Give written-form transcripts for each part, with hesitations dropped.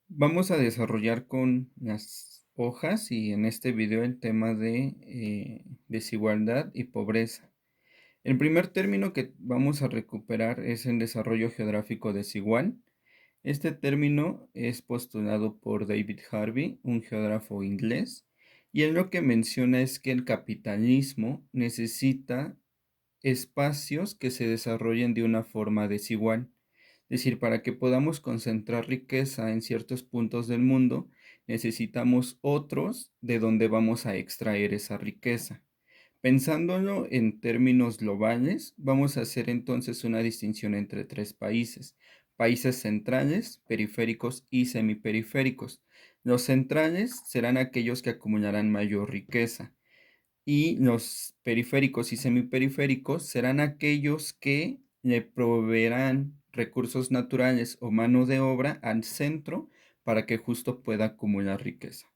Vamos a desarrollar con las hojas y en este video el tema de desigualdad y pobreza. El primer término que vamos a recuperar es el desarrollo geográfico desigual. Este término es postulado por David Harvey, un geógrafo inglés, y él lo que menciona es que el capitalismo necesita espacios que se desarrollen de una forma desigual. Es decir, para que podamos concentrar riqueza en ciertos puntos del mundo, necesitamos otros de donde vamos a extraer esa riqueza. Pensándolo en términos globales, vamos a hacer entonces una distinción entre tres países: países centrales, periféricos y semiperiféricos. Los centrales serán aquellos que acumularán mayor riqueza y los periféricos y semiperiféricos serán aquellos que le proveerán recursos naturales o mano de obra al centro para que justo pueda acumular riqueza.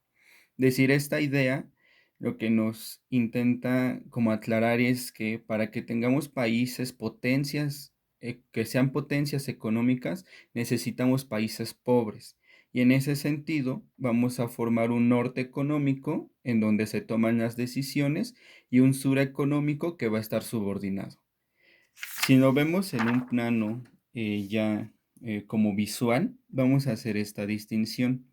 Decir esta idea, lo que nos intenta como aclarar es que para que tengamos países potencias, que sean potencias económicas, necesitamos países pobres. Y en ese sentido, vamos a formar un norte económico en donde se toman las decisiones y un sur económico que va a estar subordinado. Si lo vemos en un plano ya como visual, vamos a hacer esta distinción.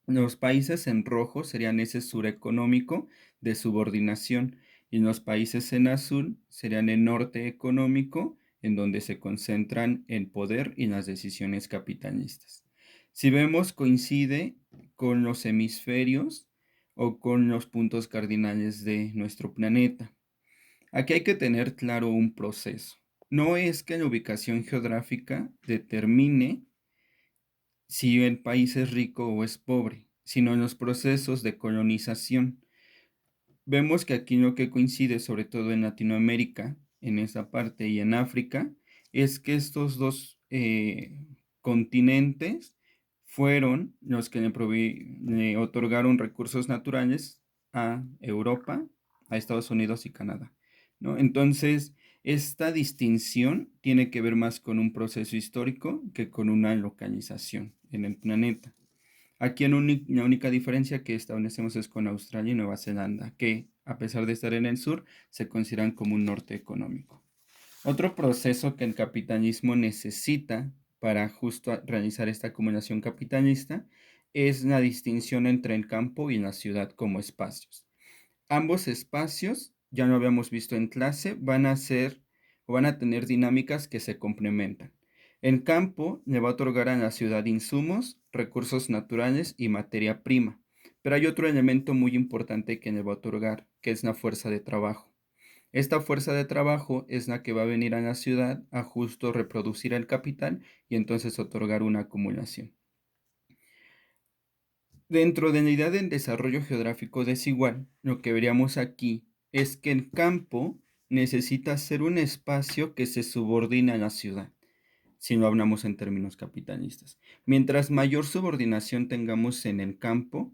Los países en rojo serían ese sur económico de subordinación y los países en azul serían el norte económico en donde se concentran el poder y las decisiones capitalistas. Si vemos, coincide con los hemisferios o con los puntos cardinales de nuestro planeta. Aquí hay que tener claro un proceso. No es que la ubicación geográfica determine si el país es rico o es pobre, sino en los procesos de colonización. Vemos que aquí lo que coincide, sobre todo en Latinoamérica, en esa parte, y en África, es que estos dos continentes fueron los que le otorgaron recursos naturales a Europa, a Estados Unidos y Canadá, ¿no? Entonces, esta distinción tiene que ver más con un proceso histórico que con una localización en el planeta. Aquí la única diferencia que establecemos es con Australia y Nueva Zelanda, que a pesar de estar en el sur, se consideran como un norte económico. Otro proceso que el capitalismo necesita para justo realizar esta acumulación capitalista es la distinción entre el campo y la ciudad como espacios. Ambos espacios, ya lo habíamos visto en clase, van a ser o van a tener dinámicas que se complementan. El campo le va a otorgar a la ciudad insumos, recursos naturales y materia prima. Pero hay otro elemento muy importante que le va a otorgar, que es la fuerza de trabajo. Esta fuerza de trabajo es la que va a venir a la ciudad a justo reproducir el capital y entonces otorgar una acumulación. Dentro de la idea del desarrollo geográfico desigual, lo que veríamos aquí es que el campo necesita ser un espacio que se subordina a la ciudad, si lo hablamos en términos capitalistas. Mientras mayor subordinación tengamos en el campo,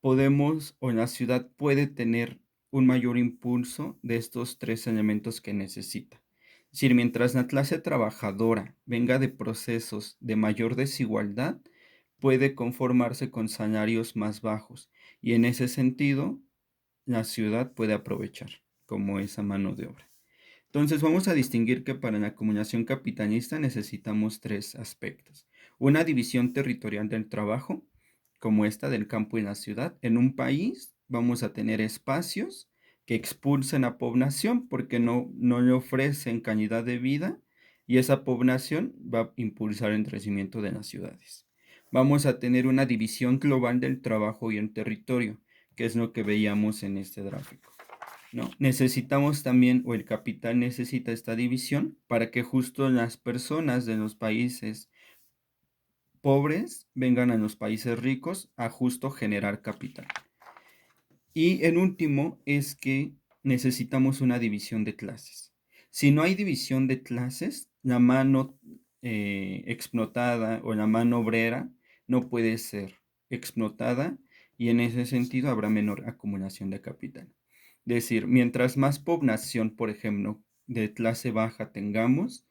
podemos o la ciudad puede tener un mayor impulso de estos tres elementos que necesita. Es decir, mientras la clase trabajadora venga de procesos de mayor desigualdad, puede conformarse con salarios más bajos y en ese sentido la ciudad puede aprovechar como esa mano de obra. Entonces vamos a distinguir que para la acumulación capitalista necesitamos tres aspectos. Una división territorial del trabajo, como esta del campo y la ciudad. En un país vamos a tener espacios que expulsen a población porque no le ofrecen calidad de vida y esa población va a impulsar el crecimiento de las ciudades. Vamos a tener una división global del trabajo y el territorio, que es lo que veíamos en este gráfico, ¿no? Necesitamos también, o el capital necesita esta división para que justo las personas de los países pobres vengan a los países ricos a justo generar capital. Y el último es que necesitamos una división de clases. Si no hay división de clases, la mano explotada o la mano obrera no puede ser explotada y en ese sentido habrá menor acumulación de capital. Es decir, mientras más población, por ejemplo, de clase baja tengamos,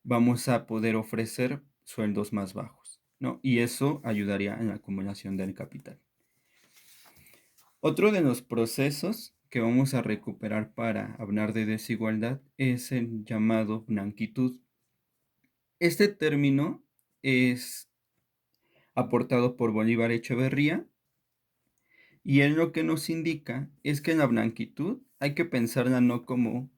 vamos a poder ofrecer sueldos más bajos. ¿no? Y eso ayudaría en la acumulación del capital. Otro de los procesos que vamos a recuperar para hablar de desigualdad es el llamado blanquitud. Este término es aportado por Bolívar Echeverría y él lo que nos indica es que la blanquitud hay que pensarla no como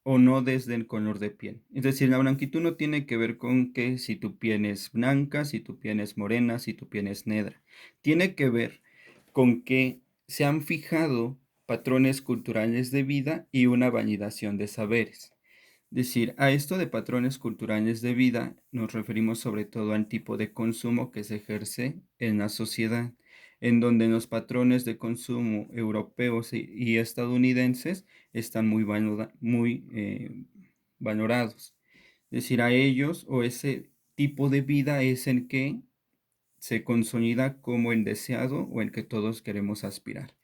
o no desde el color de piel. Es decir, la blanquitud no tiene que ver con que si tu piel es blanca, si tu piel es morena, si tu piel es negra. Tiene que ver con que se han fijado patrones culturales de vida y una validación de saberes. Decir, a esto de patrones culturales de vida nos referimos sobre todo al tipo de consumo que se ejerce en la sociedad, en donde los patrones de consumo europeos y estadounidenses están muy valorados. Es decir, a ellos o ese tipo de vida es el que se consolida como el deseado o el que todos queremos aspirar.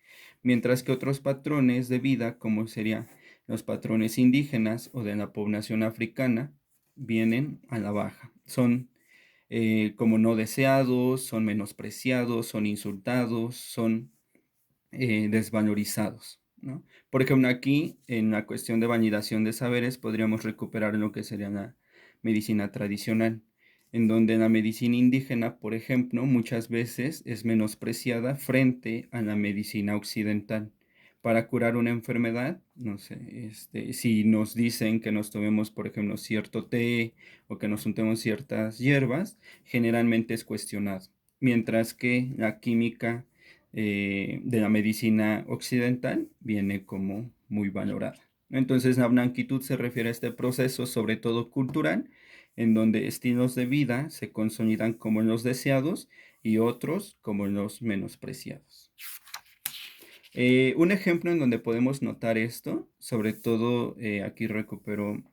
Mientras que otros patrones de vida, como serían los patrones indígenas o de la población africana, vienen a la baja. Son como no deseados, son menospreciados, son insultados, son desvalorizados, ¿no? Por ejemplo, aquí en la cuestión de validación de saberes podríamos recuperar lo que sería la medicina tradicional, en donde la medicina indígena, por ejemplo, muchas veces es menospreciada frente a la medicina occidental. Para curar una enfermedad, no sé, si nos dicen que nos tomemos, por ejemplo, cierto té o que nos untemos ciertas hierbas, generalmente es cuestionado, mientras que la química de la medicina occidental viene como muy valorada. Entonces, la blanquitud se refiere a este proceso, sobre todo cultural, en donde estilos de vida se consolidan como los deseados y otros como los menospreciados. Un ejemplo en donde podemos notar esto, sobre todo aquí recupero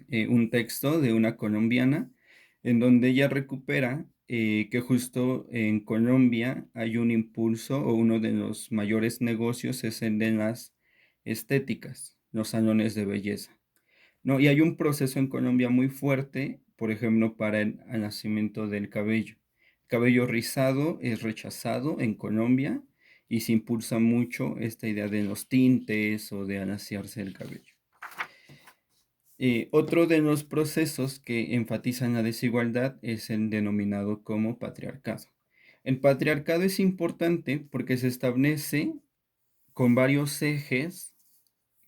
un texto de una colombiana en donde ella recupera que justo en Colombia hay un impulso o uno de los mayores negocios es el de las estéticas, los salones de belleza, ¿no? Y hay un proceso en Colombia muy fuerte, por ejemplo, para el nacimiento del cabello. El cabello rizado es rechazado en Colombia y se impulsa mucho esta idea de los tintes o de alaciarse el cabello. Otro de los procesos que enfatizan la desigualdad es el denominado como patriarcado. El patriarcado es importante porque se establece con varios ejes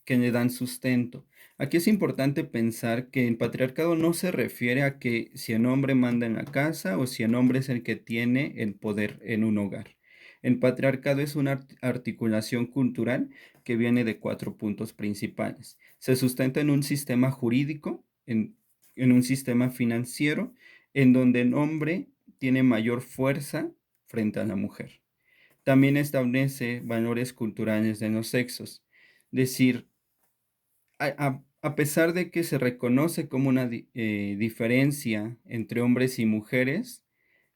que le dan sustento. Aquí es importante pensar que el patriarcado no se refiere a que si el hombre manda en la casa o si el hombre es el que tiene el poder en un hogar. El patriarcado es una articulación cultural que viene de 4 puntos principales. Se sustenta en un sistema jurídico, en un sistema financiero, en donde el hombre tiene mayor fuerza frente a la mujer. También establece valores culturales de los sexos, decir, a pesar de que se reconoce como una diferencia entre hombres y mujeres,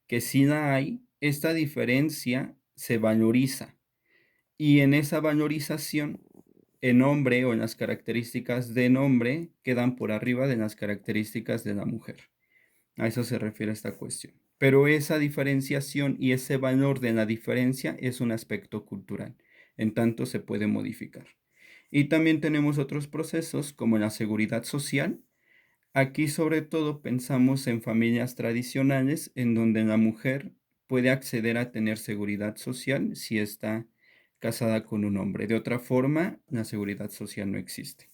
que sí la hay, esta diferencia se valoriza. Y en esa valorización, el hombre o en las características del hombre quedan por arriba de las características de la mujer. A eso se refiere esta cuestión. Pero esa diferenciación y ese valor de la diferencia es un aspecto cultural, en tanto se puede modificar. Y también tenemos otros procesos como la seguridad social. Aquí sobre todo pensamos en familias tradicionales en donde la mujer puede acceder a tener seguridad social si está casada con un hombre. De otra forma, la seguridad social no existe.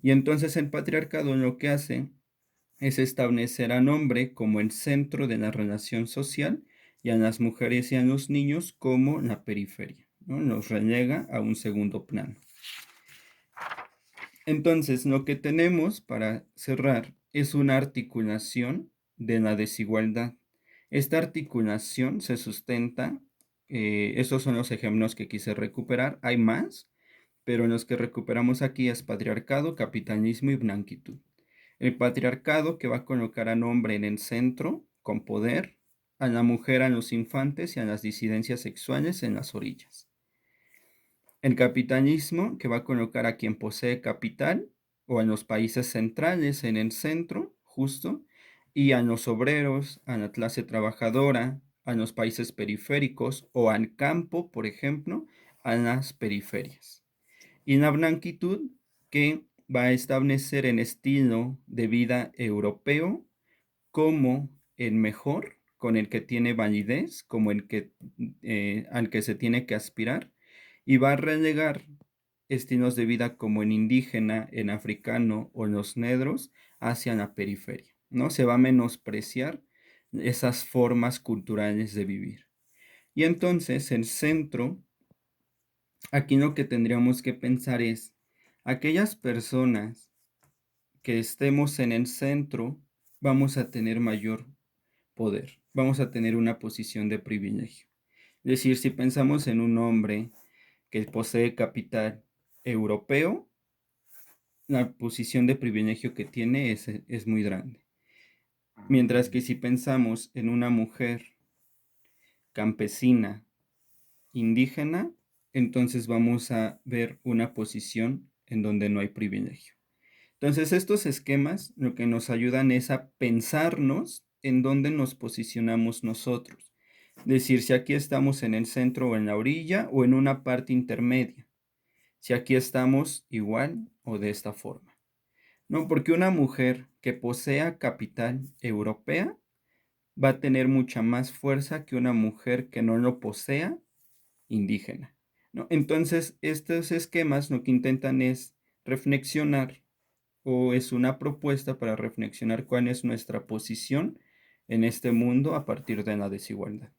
Y entonces el patriarcado lo que hace es establecer al hombre como el centro de la relación social y a las mujeres y a los niños como la periferia, ¿no? Los relega a un segundo plano. Entonces, lo que tenemos para cerrar es una articulación de la desigualdad. Esta articulación se sustenta, estos son los ejemplos que quise recuperar, hay más, pero los que recuperamos aquí es patriarcado, capitalismo y blanquitud. El patriarcado que va a colocar al hombre en el centro, con poder, a la mujer, a los infantes y a las disidencias sexuales en las orillas. El capitalismo que va a colocar a quien posee capital o en los países centrales en el centro, justo, y a los obreros, a la clase trabajadora, a los países periféricos o al campo, por ejemplo, a las periferias. Y la blanquitud que va a establecer el estilo de vida europeo como el mejor, con el que tiene validez, como el que, al que se tiene que aspirar, y va a relegar estilos de vida como el indígena, el africano o los negros hacia la periferia, ¿no? Se va a menospreciar esas formas culturales de vivir. Y entonces el centro, aquí lo que tendríamos que pensar es, aquellas personas que estemos en el centro, vamos a tener mayor poder, vamos a tener una posición de privilegio. Es decir, si pensamos en un hombre que posee capital europeo, la posición de privilegio que tiene es muy grande. Mientras que si pensamos en una mujer campesina, indígena, entonces vamos a ver una posición en donde no hay privilegio. Entonces, estos esquemas lo que nos ayudan es a pensarnos en dónde nos posicionamos nosotros. Es decir, si aquí estamos en el centro o en la orilla o en una parte intermedia. Si aquí estamos igual o de esta forma. No, porque una mujer que posea capital europea va a tener mucha más fuerza que una mujer que no lo posea indígena, ¿no? Entonces, estos esquemas lo que intentan es reflexionar o es una propuesta para reflexionar cuál es nuestra posición en este mundo a partir de la desigualdad.